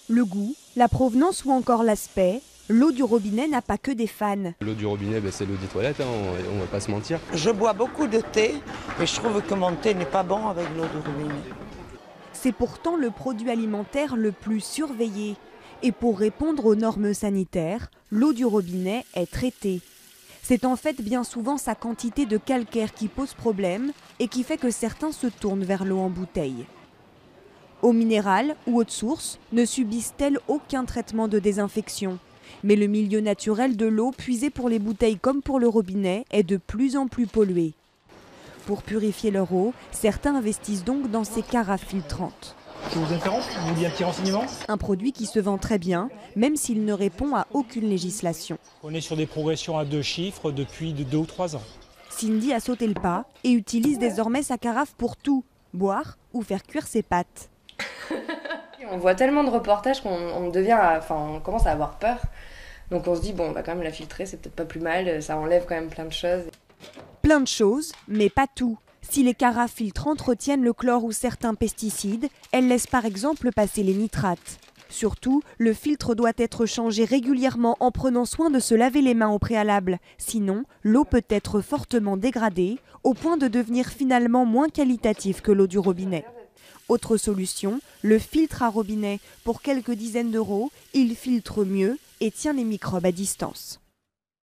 Le goût, la provenance ou encore l'aspect, l'eau du robinet n'a pas que des fans. L'eau du robinet, c'est l'eau des toilettes, on va pas se mentir. Je bois beaucoup de thé, mais je trouve que mon thé n'est pas bon avec l'eau du robinet. C'est pourtant le produit alimentaire le plus surveillé. Et pour répondre aux normes sanitaires, l'eau du robinet est traitée. C'est en fait bien souvent sa quantité de calcaire qui pose problème et qui fait que certains se tournent vers l'eau en bouteille. Eau minérale ou eau de source ne subissent-elles aucun traitement de désinfection. Mais le milieu naturel de l'eau puisée pour les bouteilles comme pour le robinet est de plus en plus pollué. Pour purifier leur eau, certains investissent donc dans ces carafes filtrantes. Je vous interromps, vous vouliez un petit renseignement? Un produit qui se vend très bien, même s'il ne répond à aucune législation. On est sur des progressions à 2 chiffres depuis 2 ou 3 ans. Cindy a sauté le pas et utilise désormais sa carafe pour tout, boire ou faire cuire ses pâtes. On voit tellement de reportages qu'on commence à avoir peur. Donc on se dit, bon, on va quand même la filtrer, c'est peut-être pas plus mal, ça enlève quand même plein de choses. Plein de choses, mais pas tout. Si les carafes filtrantes retiennent le chlore ou certains pesticides, elles laissent par exemple passer les nitrates. Surtout, le filtre doit être changé régulièrement en prenant soin de se laver les mains au préalable. Sinon, l'eau peut être fortement dégradée, au point de devenir finalement moins qualitative que l'eau du robinet. Autre solution, le filtre à robinet. Pour quelques dizaines d'euros, il filtre mieux et tient les microbes à distance.